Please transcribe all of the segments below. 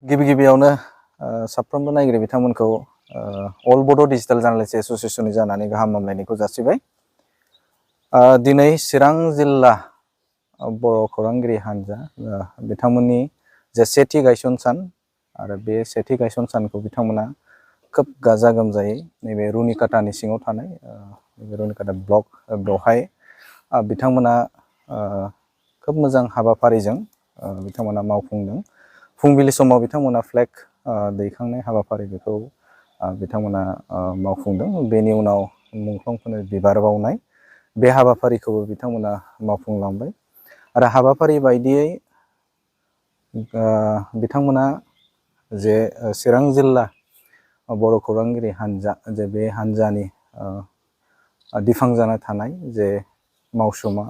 गिबियावनो साफ्रोमबो नायगिरि बिथांमोनखौ अल बड' डिजिटल जार्नालिस्ट एसोसिएशननि जानानै गाहाम हामलायनायखौ जासिबाय। दिनै चिरां जिल्ला बर' खौरांगिरि हानजा बिथांमोननि जे सेथि गायसन सान आरो बे सेथि गायसन सानखौ बिथांमोना खोब गाजा गोमजायै नैबे रुनिकाटानि सिङाव थानाय नैबे रुनिकाटा ब्लक बेवहाय बिथांमोना खोब मोजां हाबाफारिजों बिथांमोना मावफुंदों। फुंबिलि समाव बिथांमोना फ्लेग दैखांनाय हाबाफारि बेखौ बिथांमोना मावफुंदों। बेनि उनाव मुंख्लंफोरनो बिबार बावनाय बे हाबाफारिखौबो बिथांमोना मावफुंलांबाय आरो हाबाफारि बायदियै बिथांमोना जे चिरां जिल्ला बर' खौरांगिरि हानजा जे बे हानजानि दिखां जाना थानाय जे मावसुमा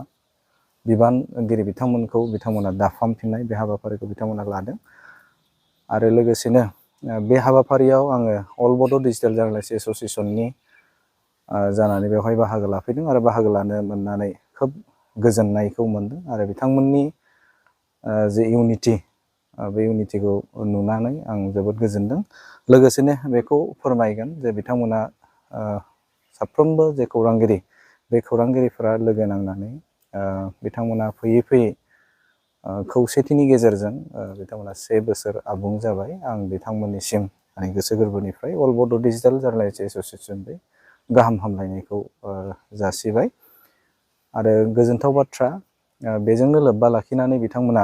बिबानगिरि बिथांमोनखौ बिथांमोना दाफामफिननाय बे हाबाफारिखौ बिथांमोना लादों। आरो लोगोसेनो बे हाबाफारियाव आङो अल बड' डिजिटल जार्नालिस्ट एसोसिएशननि जानानै बेवहाय बाहागो लाफैदों आरो बाहागो लानो मोननानै खोब गोजोननायखौ मोनदों आरो बिथांमोननि जे इउनिटि बे इउनिटिखौ नुनानै आं जोबोद गोजोनदों। लोगोसेनो बेखौ फोरमायगोन जे बिथांमोना साफ्रोमबो जे खौरांगिरि बे खौरांगिरिफोरा लोगो नांनानै बिथांमोना फैयै खौसेथिनि गेजेरजों बिथांमोना 1 बोसोर आबुं जाबाय। आं बिथांमोननिसिम आंनि गोसो गोरबोनिफ्राय अल बड' डिजिटल जार्नालिस्ट एसोसिएशननिफ्राय गाहाम हामलायनायखौ जासिबाय। आरो गोजोनथाव बाथ्रा बेजोंनो लोब्बा लाखिनानै बिथांमोना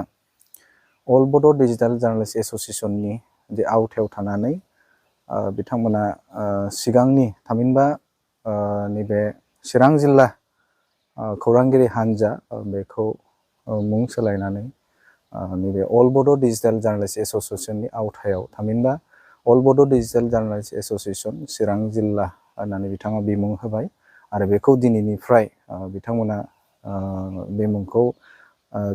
अल बड' डिजिटल जार्नालिस्ट एसोसिएशननि जे आवथायाव थानानै बिथांमोना सिगांनि थामहिनबा नैबे चिरां जिल्ला खौरांगिरि हानजा बेखौ मुं सोलायनानै नैबे अल बड' डिजिटल जार्नालिस्ट एसोसिएशननि आवथायाव थामहिनबा अल बड' डिजिटल जार्नालिस्ट एसोसिएशन चिरां जिल्ला होननानै बिथाङा बिमुं होबाय आरो बेखौ दिनैनिफ्राय बिथांमोना बे मुंखौ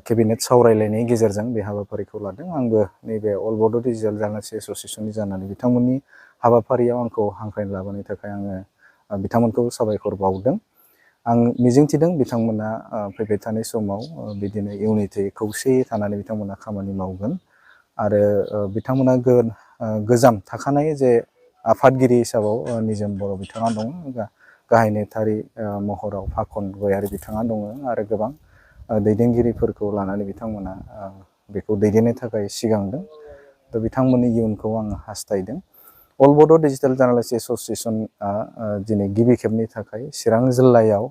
केबिनेट सावरायलायनायनि गेजेरजों बे हाबाफारिखौ लादों। आंबो नैबे अल बड' डिजिटल जार्नालिस्ट एसोसिएशननि जानानै बिथांमोननि हाबाफारियाव आंखौ हांख्रायनो लाबोनायनि थाखाय आङो बिथांमोनखौ साबायखर बावदों। आं मिजिंथिदों बिथांमोना फैबाय थानाय समाव बिदिनो इउनिटि खौसेयै थानानै बिथांमोना खामानि मावगोन आरो बिथांमोना गोजाम थाखानाय जे आफादगिरि हिसाबाव निजोम बर' बिथाङा दङ, गाहाय नेहाथारि महराव फाखन गयारि बिथाङा दङ आरो गोबां दैदेनगिरिफोरखौ लानानै बिथांमोना बेखौ दैदेननो थाखाय सिगांदों। थ' बिथांमोननि इयुनखौ आङो हास्थायदों। अल बड' डिजिटल जार्नालिस्ट एसोसिएशनआ दिनै गिबि खेबनि थाखाय चिरां जिल्लायाव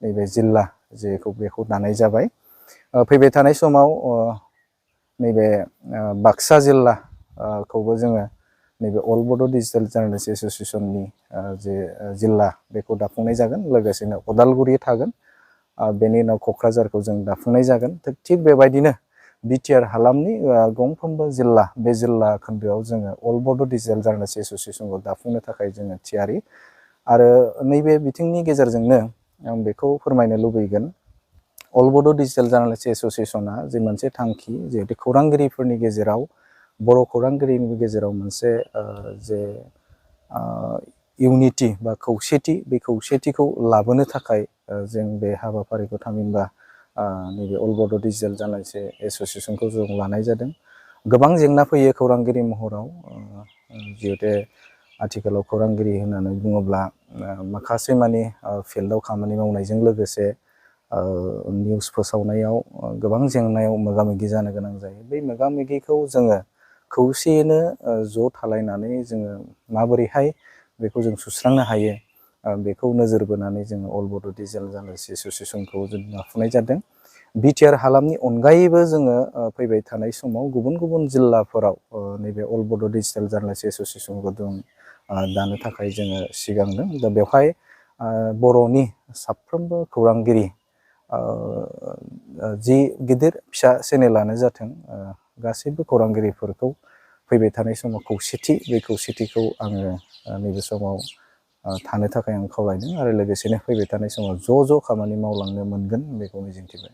नैबे जिल्ला जेखौ बेखौ दानाय जाबाय। फैबाय थानाय समाव नैबे बाक्सा जिल्लाखौबो जोङो नैबे अल बड' डिजिटल जार्नालिस्ट एसोसिएशननि जे जिल्ला बेखौ दाफुंनाय जागोन। लोगोसेनो उदालगुरि थागोन, बेनि उनाव क'क्राझारखौ जों दाफुंनाय जागोन। थिग बेबायदिनो बिटिआर हालामनि गंफ्रोमबो जिल्ला बे जिल्ला खोन्दोआव जोङो अल बड' डिजिटल जार्नालिस्ट एसोसिएशनखौ दाफुंनो थाखाय जोङो थियारि। आरो नैबे बिथिंनि गेजेरजोंनो आं बेखौ फोरमायनो लुबैगोन, अल बड' डिजिटल जार्नालिस्ट एसोसिएशनआ जे मोनसे थांखि जिहेतु खौरांगिरिफोरनि गेजेराव बर' खौरांगिरिनि गेजेराव मोनसे जे इउनिटि बा खौसेथि, बे खौसेथिखौ लाबोनो थाखाय जों बे हाबाफारिखौ थामहिनबा नैबे अल बड' डिजिटल जार्नालिस्ट एसोसिएशनखौ जों लानाय जादों। गोबां जेंना फैयो खौरांगिरि महराव, जिहेतु आथिखालाव खौरांगिरि होननानै बुङोब्ला माखासे मानि फिल्डआव खामानि मावनायजों लोगोसे निउस फोसावनायाव गोबां जेंनायाव मोगा मोगि जानो गोनां जायो। बै मोगा मोगिखौ जोङो खौसेयैनो ज' थालायनानै जोङो माबोरैहाय बेखौ जों सुस्रांनो हायो, बेखौ नोजोर बोनानै जोङो अल बड' डिजिटल जार्नालिस्ट एसोसिएशनखौ जों दाफुंनाय जादों। बिटिआर हालामनि अनगायैबो जोङो फैबाय थानाय समाव गुबुन गुबुन जिल्लाफोराव नैबे अल बड' डिजिटल जार्नालिस्ट एसोसिएशनखौ जों दानो थाखाय जोङो सिगांदों। दा बेवहाय बर'नि साफ्रोमबो खौरांगिरि जि गिदिर फिसा चेनेलानो जाथों, गासैबो खौरांगिरिफोरखौ फैबाय थानाय समाव खौसेथि, बे खौसेथिखौ आङो नैबे समाव थानो थाखाय आं खावलायदों आरो लोगोसेनो फैबाय थानाय समाव ज' खामानि मावलांनो मोनगोन बेखौ मिजिंथिबाय।